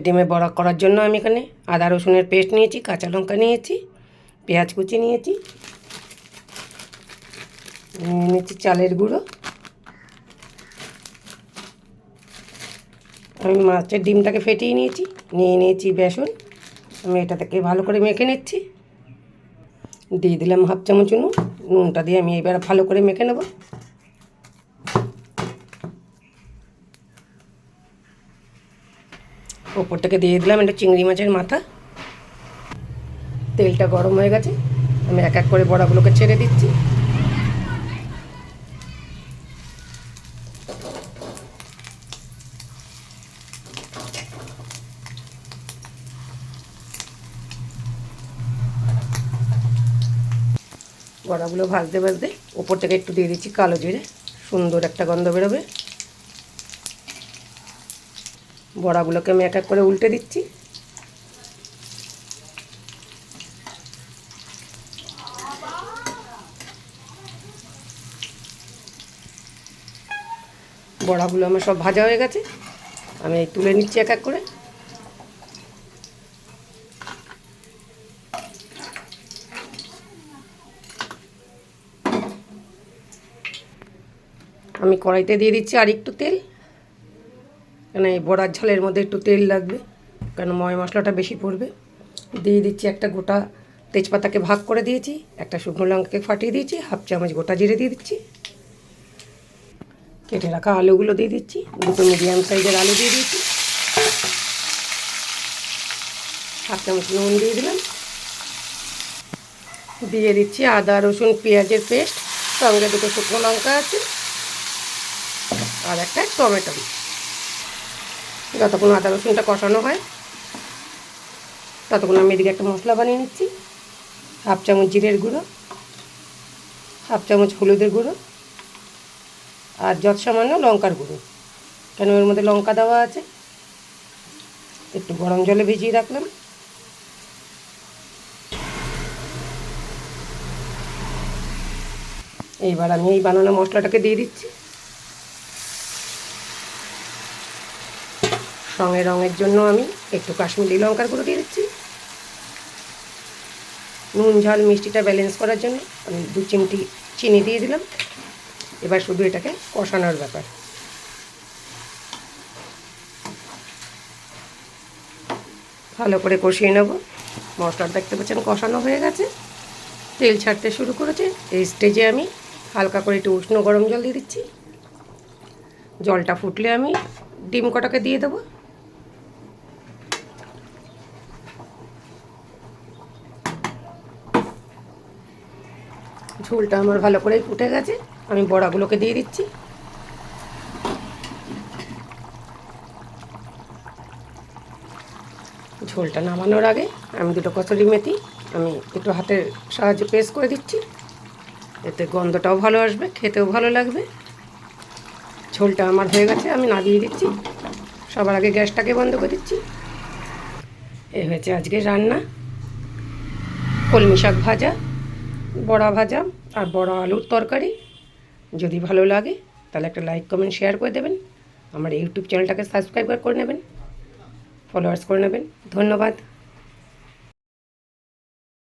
ডিমে বড়া করার জন্য আমি এখানে আদা রসুনের পেস্ট নিয়েছি, কাঁচা লঙ্কা নিয়েছি, পেঁয়াজ কুচি নিয়েছি, নিয়েছি চালের গুঁড়ো। আমি মাছের ডিমটাকে ফেটিয়ে নিয়েছি, নিয়েছি বেসন। আমি এটা থেকে ভালো করে মেখে নিচ্ছি। দিয়ে দিলাম হাফ চামচ নুন। নুনটা দিয়ে আমি এবার ভালো করে মেখে নেব। ওপর থেকে দিয়ে দিলাম একটা চিংড়ি মাছের মাথা। তেলটা গরম হয়ে গেছে, আমি এক এক করে বড়াগুলোকে ছেড়ে দিচ্ছি। বড়াগুলো ভাজতে ভাজতে ওপর থেকে একটু দিয়ে দিচ্ছি কালো জিরে, সুন্দর একটা গন্ধ বেরোবে। বড়াগুলোকে আমি এক এক করে উল্টে দিচ্ছি। বড়াগুলো আমার সব ভাজা হয়ে গেছে, আমি তুলে নিচ্ছি এক এক করে। আমি কড়াইতে দিয়ে দিচ্ছি আর একটু তেল, কেন এই বড়ার ঝালের মধ্যে একটু তেল লাগবে, কেন ময় মশলাটা বেশি পড়বে। দিয়ে দিচ্ছি একটা গোটা তেজপাতাকে ভাগ করে দিয়েছি, একটা শুকনো লঙ্কাকে ফাটিয়ে দিয়েছি, হাফ চামচ গোটা জিরে দিয়ে দিচ্ছি, কেটে রাখা আলুগুলো দিয়ে দিচ্ছি, দুটো মিডিয়াম সাইজের আলু দিয়ে দিচ্ছি, হাফ চামচ নুন দিয়ে দিলাম, দিয়ে দিচ্ছি আদা রসুন পেঁয়াজের পেস্ট, সঙ্গে দুটো শুকনো লঙ্কা আছে আর একটা টমেটো। যতক্ষণ আদা রসুনটা কষানো হয় ততক্ষণ আমি এদিকে একটা মশলা বানিয়ে নিচ্ছি। হাফ চামচ জিরের গুঁড়ো, হাফ চামচ হলুদের গুঁড়ো আর যত সামান্য লঙ্কার গুঁড়ো, কেন এর মধ্যে লঙ্কা দেওয়া আছে। একটু গরম জলে ভিজিয়ে রাখলাম। এইবার আমি এই বানানো মশলাটাকে দিয়ে দিচ্ছি। সঙ্গে রঙের জন্য আমি একটু কাশ্মীরি লঙ্কার গুঁড়ো দিয়ে দিচ্ছি। নুন ঝাল মিষ্টিটা ব্যালেন্স করার জন্য আমি 2 চিমটি চিনি দিয়ে দিলাম। এবার শুধু এটাকে কষানোর ব্যাপার। ভালো করে কষিয়ে নেব। মশলাটা দেখতে পাচ্ছেন কষানো হয়ে গেছে, তেল ছাড়তে শুরু করেছে। এই স্টেজে আমি হালকা করে একটু উষ্ণ গরম জল দিয়ে দিচ্ছি। জলটা ফুটলে আমি ডিম কটাকে দিয়ে দেবো। ঝোলটা আমার ভালো করেই ফুটে গেছে, আমি বড়াগুলোকে দিয়ে দিচ্ছি। ঝোলটা নামানোর আগে আমি দুটো কসুরি মেথি আমি একটু হাতের সাহায্যে পেস্ট করে দিচ্ছি, এতে গন্ধটাও ভালো আসবে, খেতেও ভালো লাগবে। ঝোলটা আমার হয়ে গেছে, আমি নামিয়ে দিচ্ছি। সবার আগে গ্যাসটাকে বন্ধ করে দিচ্ছি। এই হয়েছে আজকের রান্না, কলমি শাক ভাজা, বড়া ভাজা আর বড়া আলুর তরকারি। যদি ভালো লাগে তাহলে একটা লাইক কমেন্ট শেয়ার করে দেবেন। আমার ইউটিউব চ্যানেলটাকে সাবস্ক্রাইব করে নেবেন, ফলোয়ার্স করে নেবেন। ধন্যবাদ।